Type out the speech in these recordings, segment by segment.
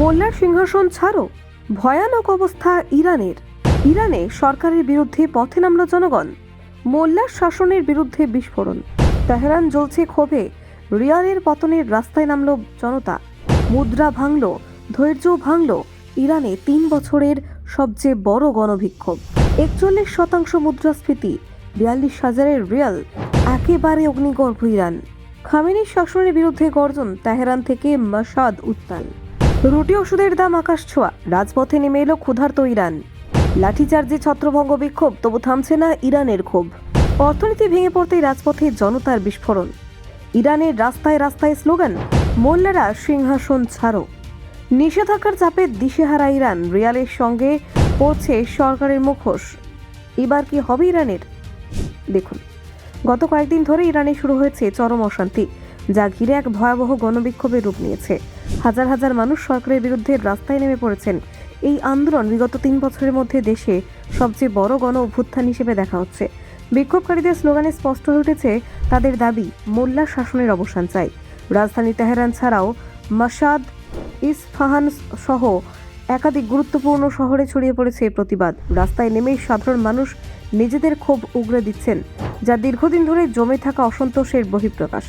মোল্লার সিংহাসন ছাড়ো, ভয়ানক অবস্থা ইরানের। ইরানে সরকারের বিরুদ্ধে পথে নামল জনগণ। মোল্লার শাসনের বিরুদ্ধে বিস্ফোরণ। তেহরান জ্বলছে ক্ষোভে, রিয়ালের পতনের রাস্তায় নামল জনতা। মুদ্রা ভাঙল, ধৈর্য ভাঙল। ইরানে 3 বছরের সবচেয়ে বড় গণবিক্ষোভ। 41% মুদ্রাস্ফীতি, 42,000 রিয়াল, একেবারে অগ্নিগর্ভ ইরান। খামেনির শাসনের বিরুদ্ধে গর্জন, তেহরান থেকে মাশহাদ উত্তাল। রুটি ওষুধের দাম আকাশ ছোঁয়া, রাজপথে নেমে এলো ক্ষুধার্ত ইরান। লাঠিচার্জে ছত্রভঙ্গ বিক্ষোভ, তবু থামছে না ইরানের ক্ষোভ। অর্থনীতি ভেঙে পড়তেই রাজপথে জনতার বিস্ফোরণ। ইরানের রাস্তায় রাস্তায় স্লোগান, মোল্লারা সিংহাসন ছাড়ো। নিষেধাজ্ঞার চাপে দিশেহারা ইরান, রিয়ালের সঙ্গে পড়ছে সরকারের মুখোশ। এবার কি হবে ইরানের? দেখুন, গত কয়েকদিন ধরে ইরানে শুরু হয়েছে চরম অশান্তি, যা ঘিরে এক ভয়াবহ গণবিক্ষোভের রূপ নিয়েছে। হাজার হাজার মানুষ সরকারের বিরুদ্ধে রাস্তায় নেমে পড়েছেন। এই আন্দোলন বিগত 3 বছরের মধ্যে দেশে সবচেয়ে বড় গণ অভ্যুত্থান হিসেবে দেখা হচ্ছে। বিক্ষোভকারীদের স্লোগানে স্পষ্ট হয়ে উঠেছে তাদের দাবি, মোল্লা শাসনের অবসান চাই। রাজধানী তেহরান ছাড়াও মাশহাদ, ইস্পাহান সহ একাধিক গুরুত্বপূর্ণ শহরে ছড়িয়ে পড়েছে প্রতিবাদ। রাস্তায় নেমেই সাধারণ মানুষ নিজেদের ক্ষোভ উগরে দিচ্ছেন, যা দীর্ঘদিন ধরে জমে থাকা অসন্তোষের বহিঃপ্রকাশ।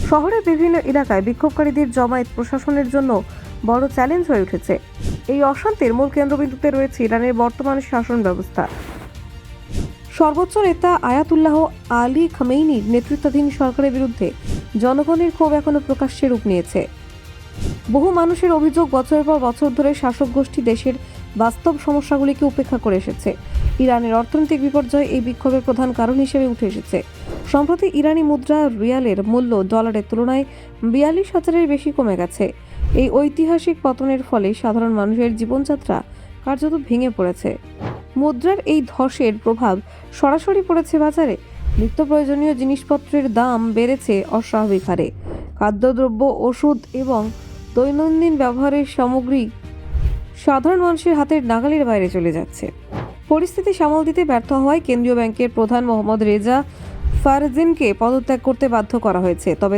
শহরের বিভিন্ন এলাকায় বিক্ষোভকারীদের জমায়েত প্রশাসনের জন্য বড় চ্যালেঞ্জ হয়ে উঠেছে। এই অশান্তির মূল কেন্দ্রবিন্দুতে রয়েছে ইরানের বর্তমান শাসন ব্যবস্থা। সর্বোচ্চ নেতা আয়াতুল্লাহ আলী খামেনির নেতৃত্বাধীন সরকারের বিরুদ্ধে জনগণের ক্ষোভ এখনো প্রকাশ্যে রূপ নিয়েছে। বহু মানুষের অভিযোগ, বছরের পর বছর ধরে শাসক গোষ্ঠী দেশের বাস্তব সমস্যাগুলিকে উপেক্ষা করে এসেছে। ইরানের অর্থনৈতিক বিপর্যয় এই বিক্ষোভের প্রধান কারণ হিসেবে উঠে এসেছে। সম্প্রতি ইরানি মুদ্রা রিয়ালের মূল্য ডলারের তুলনায় 42,000-এর বেশি কমে গেছে। এই ঐতিহাসিক পতনের ফলে সাধারণ মানুষের জীবনযাত্রা কার্যত ভেঙে পড়েছে। মুদ্রার এই ধসের প্রভাব সরাসরি পড়েছে বাজারে। নিত্য প্রয়োজনীয় জিনিসপত্রের দাম বেড়েছে অস্বাভাবিক হারে। খাদ্যদ্রব্য, ওষুধ এবং দৈনন্দিন ব্যবহারের সামগ্রী সাধারণ মানুষের হাতের নাগালের বাইরে চলে যাচ্ছে। পরিস্থিতি সামাল দিতে ব্যর্থ হওয়ায় কেন্দ্রীয় ব্যাংকের প্রধান মোহাম্মদ রেজা ফারজিনকে পদত্যাগ করতে বাধ্য করা হয়েছে। তবে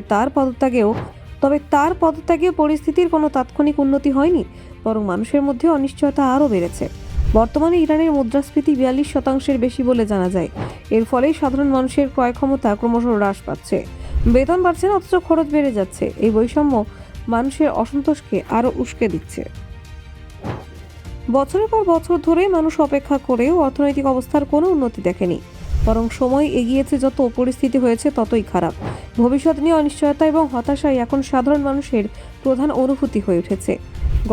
তার পদত্যাগেও পরিস্থিতির কোনো তাৎক্ষণিক উন্নতি হয়নি, বরং মানুষের মধ্যে অনিশ্চয়তা আরও বেড়েছে। বর্তমানে ইরানের মুদ্রাস্ফীতি 42% বেশি বলে জানা যায়। এর ফলে সাধারণ মানুষের ক্রয় ক্ষমতা ক্রমশ হ্রাস পাচ্ছে। বেতন বাড়ছে না, অথচ খরচ বেড়ে যাচ্ছে। এই বৈষম্য মানুষের অসন্তোষকে আরও উস্কে দিচ্ছে। বছরের পর বছর ধরে মানুষ অপেক্ষা করেও অর্থনৈতিক অবস্থার কোনো উন্নতি দেখেনি, বরং সময় এগিয়েছে যত, পরিস্থিতি হয়েছে ততই খারাপ। ভবিষ্যৎ নিয়ে অনিশ্চয়তা এবং হতাশাই এখন সাধারণ মানুষের প্রধান অনুভূতি হয়ে উঠেছে।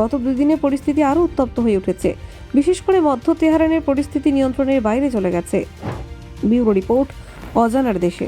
গত 2 দিনে পরিস্থিতি আরও উত্তপ্ত হয়ে উঠেছে। বিশেষ করে মধ্য তেহরানের পরিস্থিতি নিয়ন্ত্রণের বাইরে চলে গেছে। ব্যুরো রিপোর্ট, অজানার দেশে।